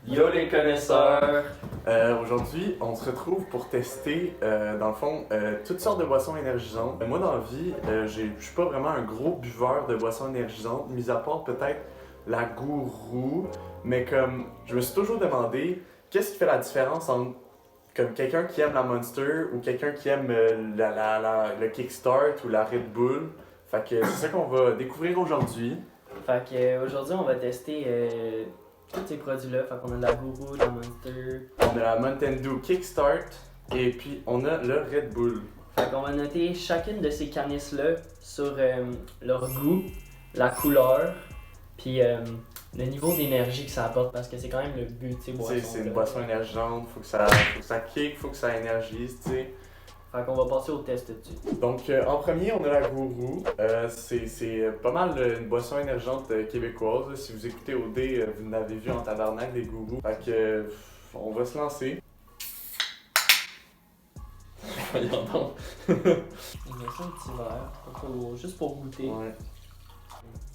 Yo les connaisseurs! Aujourd'hui, on se retrouve pour tester, dans le fond, toutes sortes de boissons énergisantes. Moi, dans la vie, je suis pas vraiment un gros buveur de boissons énergisantes, mis à part peut-être la gourou. Mais comme, je me suis toujours demandé, qu'est-ce qui fait la différence entre comme quelqu'un qui aime la Monster ou quelqu'un qui aime le Kickstart ou la Red Bull. Fait que c'est ça qu'on va découvrir aujourd'hui. Fait que aujourd'hui on va tester tous ces produits-là. Fait qu'on a de la Gourou, de la Monster. On a la Mountain Dew Kickstart et puis on a le Red Bull. Fait qu'on va noter chacune de ces canisses-là sur leur goût, la couleur, puis le niveau d'énergie que ça apporte parce que c'est quand même le but de ces boissons. C'est une boisson énergisante, faut que ça kick, faut que ça énergise, tu sais. Fait qu'on va passer au test dessus. Donc en premier, on a la Gourou. C'est pas mal une boisson énergisante québécoise. Si vous écoutez OD, vous l'avez vu en tabarnak des Gourous. Fait que on va se lancer. Voyons donc. On met ça un petit verre, juste pour goûter. Ouais.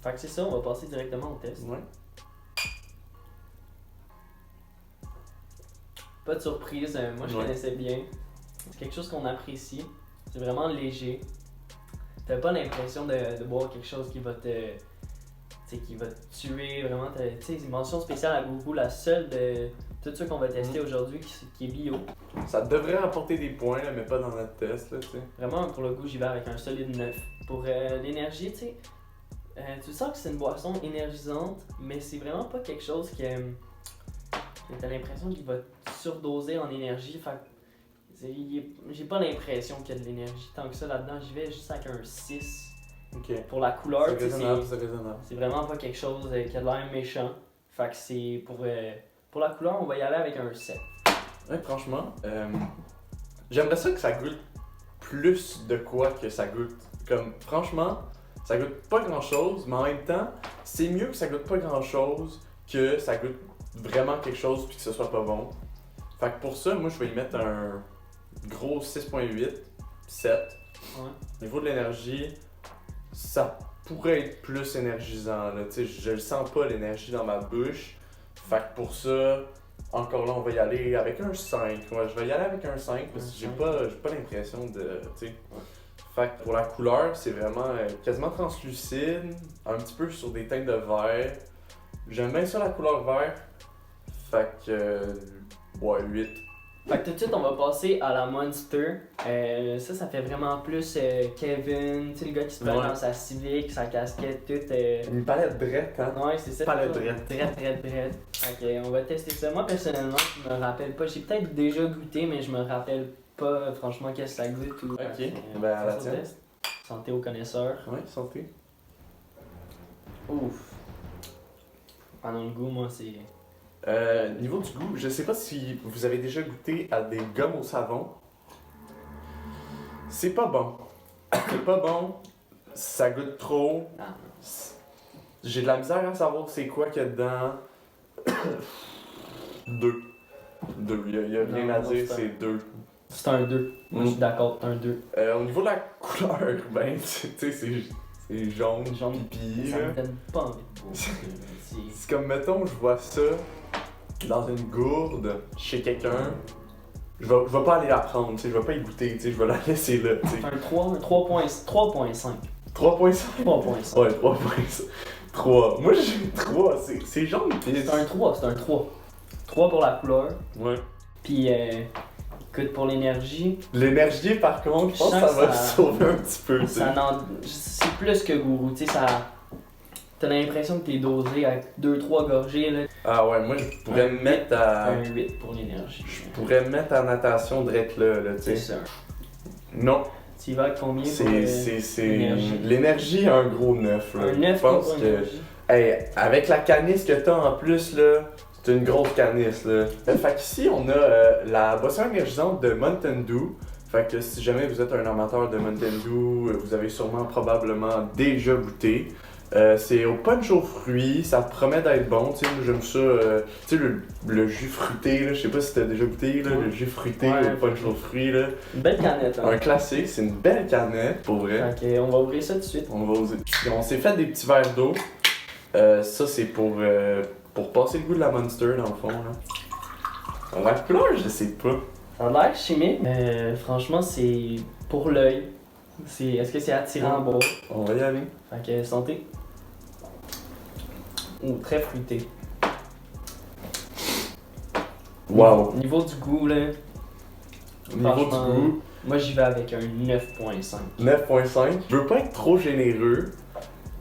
Fait que c'est ça, on va passer directement au test. Ouais. Pas de surprise, moi je Ouais. connaissais bien. C'est quelque chose qu'on apprécie. C'est vraiment léger. T'as pas l'impression de boire quelque chose qui va qui va te tuer. Vraiment, tu sais, c'est une mention spéciale à Gourou, la seule de tout ceux qu'on va tester aujourd'hui qui est bio. Ça devrait apporter des points, là, mais pas dans notre test, là, tu sais. Vraiment, pour le goût, j'y vais avec un solide 9. Pour l'énergie, tu sais, tu sens que c'est une boisson énergisante, mais c'est vraiment pas quelque chose que t'as l'impression qu'il va te surdoser en énergie. Fait j'ai pas l'impression qu'il y a de l'énergie tant que ça là-dedans. J'y vais juste avec un 6. Ok. Pour la couleur, C'est tu sais, raisonnable, c'est raisonnable. c'est vraiment pas quelque chose qui a de l'air méchant. Fait que c'est pour la couleur, on va y aller avec un 7. Ouais, franchement, j'aimerais ça que ça goûte plus de quoi que ça goûte. Comme, franchement, ça goûte pas grand chose, mais en même temps, c'est mieux que ça goûte pas grand chose que ça goûte vraiment quelque chose puis que ce soit pas bon. Fait que pour ça, moi, je vais y mettre un gros 6.8, 7. Ouais. Au niveau de l'énergie, ça pourrait être plus énergisant, là. Tu sais, je le sens pas l'énergie dans ma bouche. Fait que pour ça, encore là, on va y aller avec un 5. Ouais, je vais y aller avec un 5 parce que j'ai pas l'impression de. Tu sais. Fait que pour la couleur, c'est vraiment quasiment translucide, un petit peu sur des teintes de vert. J'aime bien ça la couleur vert. Fait que. Ouais, 8. Fait que tout de suite, on va passer à la Monster. Ça fait vraiment plus Kevin, tu sais, le gars qui se prend dans sa Civic, sa casquette, tout. Une palette drette, hein? Ouais, c'est ça. Palette drette. Drette. Fait que on va tester ça. Moi, personnellement, je me rappelle pas. J'ai peut-être déjà goûté, mais je me rappelle pas franchement qu'est-ce que ça goûte. Ou, Ok, ben à la tienne. Santé aux connaisseurs. Ouais, santé. Ouf. Pendant le goût, moi, c'est. Niveau du goût, je sais pas si vous avez déjà goûté à des gommes au savon. C'est pas bon. C'est pas bon. Ça goûte trop. Ah, J'ai de la misère à savoir c'est quoi qu'il y a dedans. 2. Il y a rien Non, à non, dire, c'est c'est 2. c'est un 2. Moi, je suis d'accord, c'est un 2. Au niveau de la couleur, ben, tu sais, c'est jaune, Jaune, pipi. Ça là. me donne pas envie de boire. C'est comme, mettons, je vois ça dans une gourde chez quelqu'un. Je vais pas aller la prendre, tu sais, je vais pas y goûter, tu sais, je vais la laisser là, tu sais. C'est un 3, un 3.5. 3.5. 3.5. Ouais, 3.5. 3. Moi, j'ai 3. C'est jaune pis. C'est un 3, c'est un 3. 3 pour la couleur. Ouais. Puis, écoute, pour l'énergie, L'énergie, par contre, je pense Je que sens ça que va ça- sauver un petit peu, tu sais. c'est plus que Gourou, tu sais, ça. T'as l'impression que t'es dosé à 2-3 gorgées, là. Ah ouais, moi, je pourrais me mettre à. Un 8 pour l'énergie. Je pourrais me mettre à natation direct là, tu C'est sais. ça. Non, Tu y vas avec combien pour c'est. l'énergie? L'énergie, un gros 9, là. Un 9 Je pense pour que. l'énergie. Hey, avec la canisse que t'as en plus, là, c'est une grosse canisse, là. Fait qu'ici, on a la boisson énergisante de Mountain Dew. Fait que si jamais vous êtes un amateur de Mountain Dew, vous avez sûrement probablement déjà goûté. C'est au punch aux fruits, ça promet d'être bon, tu sais, moi j'aime ça, tu sais le jus fruité, là, je sais pas si t'as déjà goûté, là, le jus fruité Ouais. au punch aux fruits, là. Une belle canette, hein. Un classique, c'est une belle canette, pour vrai. Fait que, on va ouvrir ça tout de suite. On va oser. On s'est fait des petits verres d'eau. Ça, c'est pour pour passer le goût de la Monster dans le fond. Là. La couleur, je sais pas. Ça a l'air chimique, mais franchement, c'est pour l'œil. Est-ce que c'est attirant à boire? On va y aller. Fait que santé. Ou très fruité. Wow. Niveau du goût, là. Niveau du franchement, goût, Moi, j'y vais avec un 9.5. 9.5. Je veux pas être trop généreux.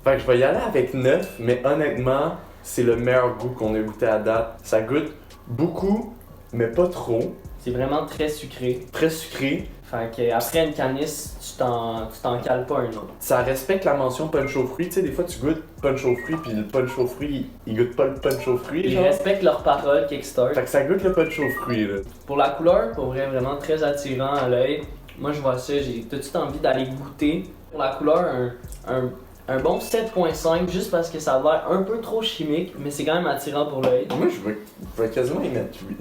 Fait que je vais y aller avec 9, mais honnêtement, c'est le meilleur goût qu'on a goûté à date. Ça goûte beaucoup, mais pas trop. C'est vraiment très sucré. Très sucré. Fait que après une canisse, tu t'en cales pas un autre. Ça respecte la mention punch aux fruits. Tu sais, des fois, tu goûtes punch aux fruits, puis le punch aux fruits, il goûte pas le punch aux fruits. Ils Genre. respectent leurs paroles Kickstart. Fait que ça goûte le punch aux fruits, là. Pour la couleur, pour vrai, vraiment très attirant à l'œil. Moi, je vois ça, j'ai tout de suite envie d'aller goûter. Pour la couleur, un bon 7.5, juste parce que ça a l'air un peu trop chimique, mais c'est quand même attirant pour l'œil. Moi, je vais quasiment y mettre 8.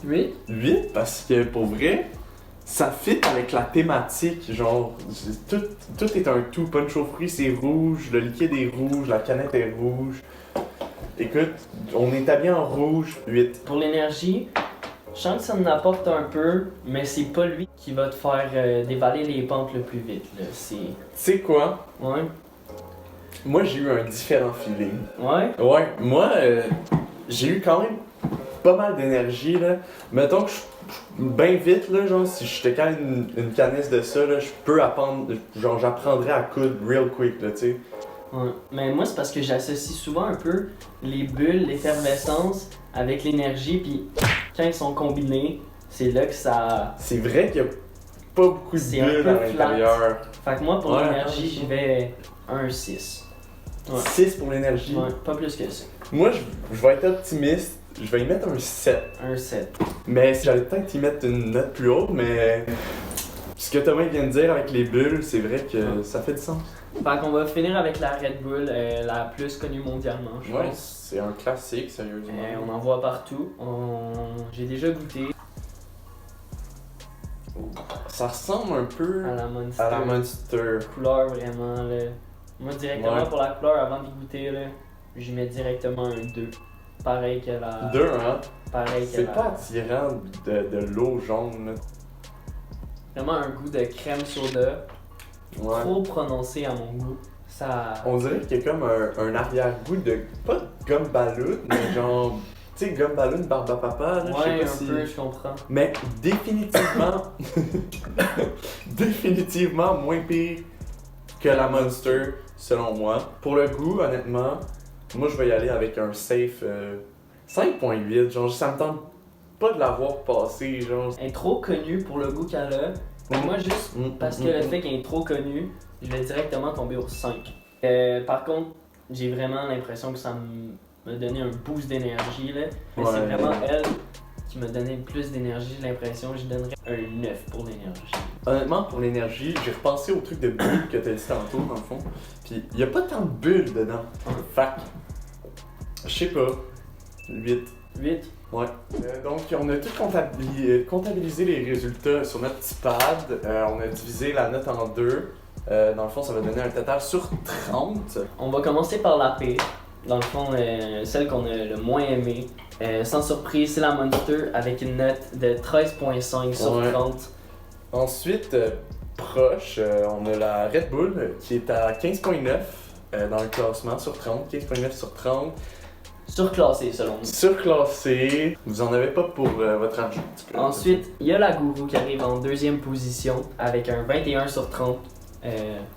8? 8 parce que pour vrai, ça fit avec la thématique. Genre, tout est un tout. Punch aux fruits, c'est rouge, le liquide est rouge, la canette est rouge. Écoute, on est habillé en rouge, 8. Pour l'énergie, je sens que ça en apporte un peu, mais c'est pas lui qui va te faire dévaler les pentes le plus vite. Là. C'est. Tu sais quoi? Ouais. Moi, j'ai eu un différent feeling. Ouais? Ouais, moi, j'ai eu quand même pas mal d'énergie, là. Mettons que bien vite, là, genre, si je te cale une canisse de ça, là, je peux apprendre, genre, j'apprendrais à coudre real quick, là, tu sais. Ouais. Mais moi, c'est parce que j'associe souvent un peu les bulles, l'effervescence avec l'énergie, puis quand ils sont combinés, c'est là que ça. C'est vrai qu'il y a pas beaucoup de C'est un bulles peu à l'intérieur. Fait que moi, pour Ouais. l'énergie, j'y vais un 6. Ouais. 6 pour l'énergie. Ouais, pas plus que ça. Moi, je vais être optimiste. Je vais y mettre un 7. Un 7. Mais j'allais peut-être y mettre une note plus haute, mais ce que Thomas vient de dire avec les bulles, c'est vrai que ça fait du sens. Fait qu'on va finir avec la Red Bull, la plus connue mondialement, je Ouais, pense. c'est un classique, sérieusement. On en voit partout. J'ai déjà goûté Ça ressemble un peu à la Monster. à la Monster. Couleur vraiment là. Moi directement Ouais. pour la couleur avant d'y goûter là, j'y mets directement un 2. Pareil que la. 2, hein? Pareil que C'est la. pas attirant de l'eau jaune, là. Vraiment un goût de crème soda. Ouais. Trop prononcé à mon goût. Ça. On dirait qu'il y a comme un arrière-goût de. Pas de gomme ballon, mais genre. Tu sais, gomme ballon, barbe à papa, là, je sais Ouais, pas un si. peu, je comprends. Mais définitivement. définitivement moins pire que la Monster, selon moi. Pour le goût, honnêtement, moi je vais y aller avec un safe 5.8. Genre, ça me tente pas de l'avoir passé, genre. Elle est trop connue pour le goût qu'elle a. Mais moi, juste parce que le fait qu'elle est trop connue, je vais directement tomber au 5. Par contre, j'ai vraiment l'impression que ça m'a donné un boost d'énergie. Là. Mais c'est Ouais. vraiment elle qui m'a donné le plus d'énergie, j'ai l'impression. Je donnerais un 9 pour l'énergie. Honnêtement, pour l'énergie, j'ai repensé au truc de bulles que t'as dit tantôt, dans le fond. Puis, il y a pas tant de bulles dedans. Fac. Je sais pas. 8. 8. Ouais. Donc, on a tout comptabilisé les résultats sur notre petit pad. On a divisé la note en deux. Dans le fond, ça va donner un total sur 30. On va commencer par la pire. Dans le fond, celle qu'on a le moins aimée. Sans surprise, c'est la Monster avec une note de 13.5 sur Ouais. 30. Ensuite, proche, on a la Red Bull qui est à 15.9 dans le classement sur 30. 15.9 sur 30. Surclassé selon nous. Surclassé. Vous en avez pas pour votre argent. un petit peu. Ensuite, il y a la Gourou qui arrive en deuxième position avec un 21 sur 30.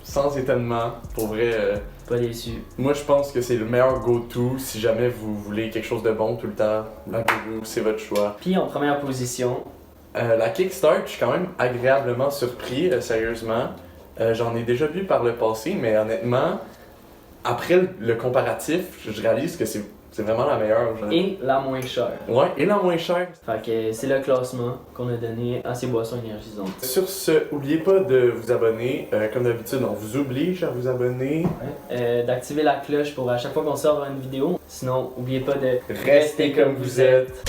Sans étonnement, pour vrai, Pas déçu. moi je pense que c'est le meilleur go-to si jamais vous voulez quelque chose de bon tout le temps. La Gourou, c'est votre choix. Puis en première position, La Kickstart, je suis quand même agréablement surpris, sérieusement. J'en ai déjà vu par le passé, mais honnêtement, après le comparatif, je réalise que c'est vraiment la meilleure. Genre. et la moins chère. Ouais, et la moins chère. Fait que c'est le classement qu'on a donné à ces boissons énergisantes. Sur ce, n'oubliez pas de vous abonner. Comme d'habitude, on vous oblige à vous abonner. D'activer la cloche pour à chaque fois qu'on sort une vidéo. Sinon, n'oubliez pas de Restez comme vous êtes.